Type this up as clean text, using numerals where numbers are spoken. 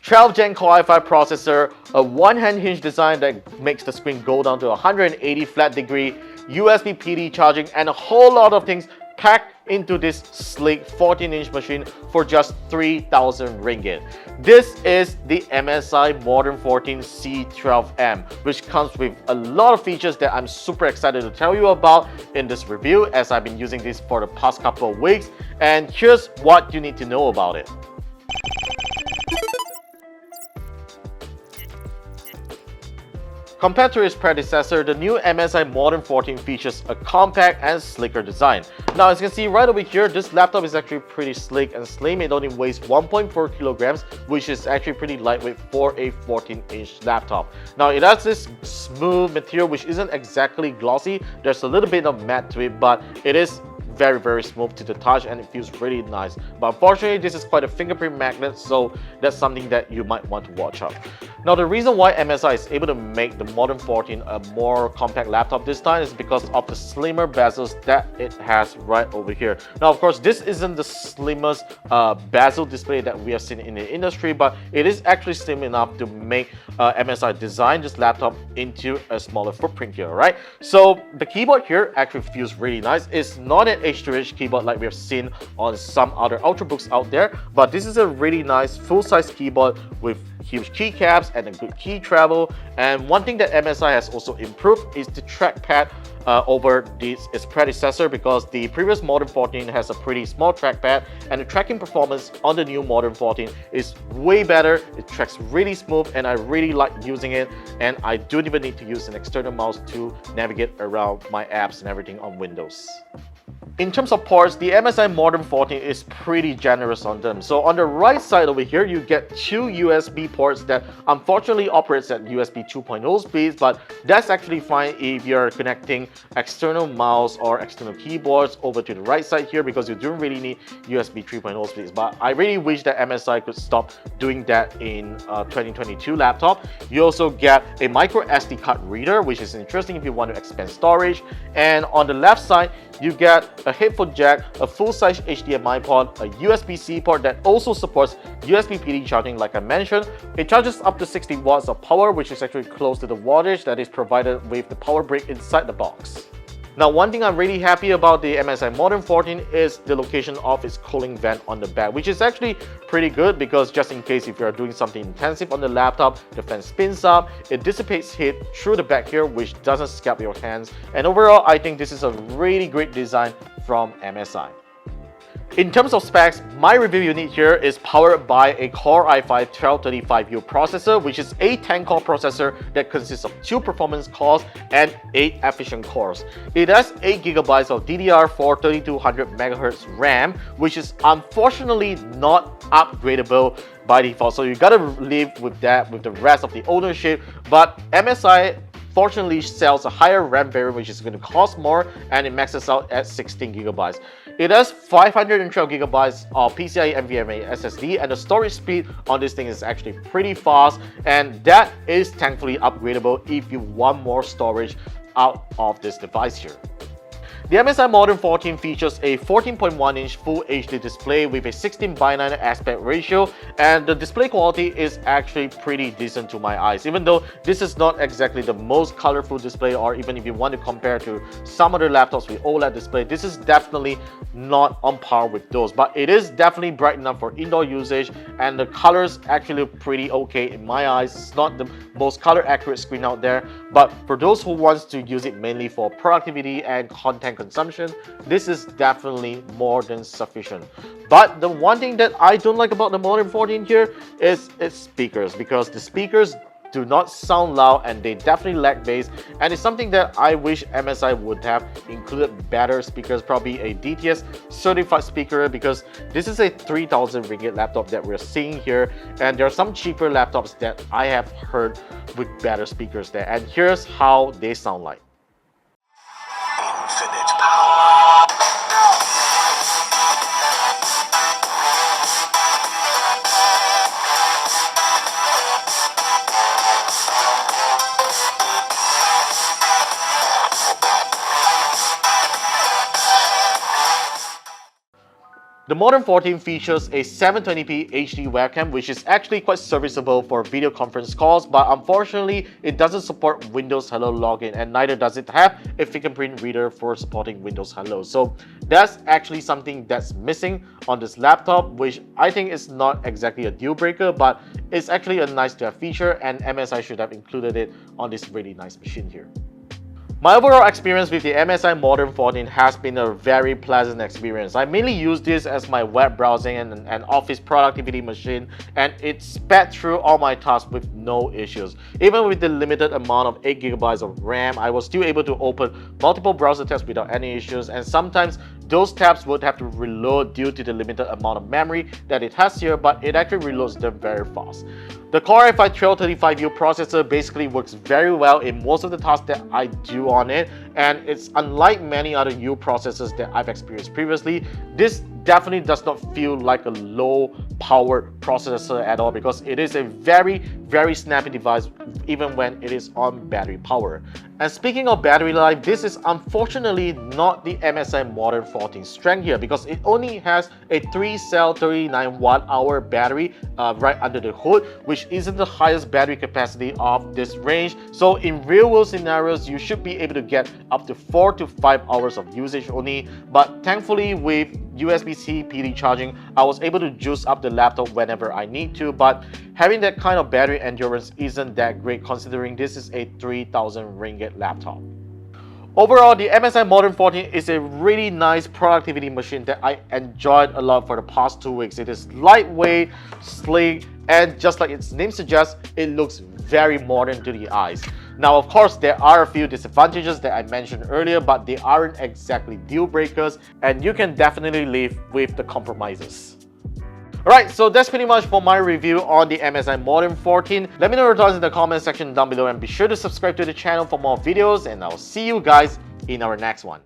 12th Gen Core i5 processor, a one-hand hinge design that makes the screen go down to 180 flat degree, USB PD charging, and a whole lot of things packed into this sleek 14-inch machine for just 3,000 ringgit. This is the MSI Modern 14 C12M, which comes with a lot of features that I'm super excited to tell you about in this review, as I've been using this for the past couple of weeks, and here's what you need to know about it. Compared to its predecessor, the new MSI Modern 14 features a compact and slicker design. Now, as you can see right over here, this laptop is actually pretty sleek and slim. It only weighs 1.4 kilograms, which is actually pretty lightweight for a 14-inch laptop. Now, it has this smooth material which isn't exactly glossy. There's a little bit of matte to it, but it is very smooth to the touch and it feels really nice. But unfortunately, this is quite a fingerprint magnet, so that's something that you might want to watch out. Now, the reason why MSI is able to make the Modern 14 a more compact laptop this time is because of the slimmer bezels that it has right over here. Now, of course, this isn't the slimmest bezel display that we have seen in the industry, but it is actually slim enough to make MSI design this laptop into a smaller footprint here, right? So the keyboard here actually feels really nice. It's not an H2H keyboard like we have seen on some other Ultrabooks out there, but this is a really nice full-size keyboard with huge keycaps and a good key travel. And one thing that MSI has also improved is the trackpad over its predecessor, because the previous Modern 14 has a pretty small trackpad, and the tracking performance on the new Modern 14 is way better. It tracks really smooth and I really like using it, and I don't even need to use an external mouse to navigate around my apps and everything on Windows. In terms of ports, the MSI Modern 14 is pretty generous on them. So on the right side over here, you get two USB ports that unfortunately operates at USB 2.0 speeds, but that's actually fine if you're connecting external mouse or external keyboards over to the right side here, because you don't really need USB 3.0 speeds. But I really wish that MSI could stop doing that in 2022 laptop. You also get a micro SD card reader, which is interesting if you want to expand storage. And on the left side, you get a headphone jack, a full-size HDMI port, a USB-C port that also supports USB PD charging like I mentioned. It charges up to 60 watts of power, which is actually close to the wattage that is provided with the power brick inside the box. Now, one thing I'm really happy about the MSI Modern 14 is the location of its cooling vent on the back, which is actually pretty good, because just in case if you're doing something intensive on the laptop, the fan spins up, it dissipates heat through the back here, which doesn't scald your hands. And overall, I think this is a really great design from MSI. In terms of specs, my review unit here is powered by a Core i5 1235U processor, which is a 10-core processor that consists of 2 performance cores and 8 efficient cores. It has 8GB of DDR4 3200MHz RAM, which is unfortunately not upgradable by default. So you gotta live with that with the rest of the ownership. But MSI fortunately sells a higher RAM variant, which is going to cost more, and it maxes out at 16GB. It has 512GB of PCIe NVMe SSD, and the storage speed on this thing is actually pretty fast, and that is thankfully upgradable if you want more storage out of this device here. The MSI Modern 14 features a 14.1-inch Full HD display with a 16:9 aspect ratio, and the display quality is actually pretty decent to my eyes. Even though this is not exactly the most colorful display, or even if you want to compare to some other laptops with OLED display, this is definitely not on par with those. But it is definitely bright enough for indoor usage, and the colors actually look pretty okay in my eyes. It's not the most color accurate screen out there, but for those who wants to use it mainly for productivity and content consumption, this is definitely more than sufficient. But the one thing that I don't like about the Modern 14 here is its speakers, because the speakers do not sound loud and they definitely lack bass, and it's something that I wish MSI would have included better speakers, probably a DTS certified speaker, because this is a 3,000 ringgit laptop that we're seeing here, and there are some cheaper laptops that I have heard with better speakers there, and here's how they sound like. Infinite power. The Modern 14 features a 720p HD webcam, which is actually quite serviceable for video conference calls, but unfortunately it doesn't support Windows Hello login, and neither does it have a fingerprint reader for supporting Windows Hello. So that's actually something that's missing on this laptop, which I think is not exactly a deal breaker, but it's actually a nice to have feature, and MSI should have included it on this really nice machine here. My overall experience with the MSI Modern 14 has been a very pleasant experience. I mainly use this as my web browsing and office productivity machine, and it sped through all my tasks with no issues. Even with the limited amount of 8GB of RAM, I was still able to open multiple browser tabs without any issues, and sometimes those tabs would have to reload due to the limited amount of memory that it has here, but it actually reloads them very fast. The Core i5-1235U processor basically works very well in most of the tasks that I do on it, and it's unlike many other U processors that I've experienced previously. This definitely does not feel like a low power processor at all, because it is a very snappy device even when it is on battery power. And speaking of battery life, this is unfortunately not the MSI Modern 14 strength here, because it only has a 3-cell 39 watt-hour battery right under the hood, which isn't the highest battery capacity of this range. So in real world scenarios, you should be able to get up to 4 to 5 hours of usage only. But thankfully, with USB-C PD charging, I was able to juice up the laptop whenever I need to, but having that kind of battery endurance isn't that great considering this is a 3,000 ringgit laptop. Overall, the MSI Modern 14 is a really nice productivity machine that I enjoyed a lot for the past 2 weeks. It is lightweight, sleek, and just like its name suggests, it looks very modern to the eyes. Now, of course, there are a few disadvantages that I mentioned earlier, but they aren't exactly deal breakers, and you can definitely live with the compromises. Alright, so that's pretty much for my review on the MSI Modern 14. Let me know your thoughts in the comment section down below, and be sure to subscribe to the channel for more videos, and I'll see you guys in our next one.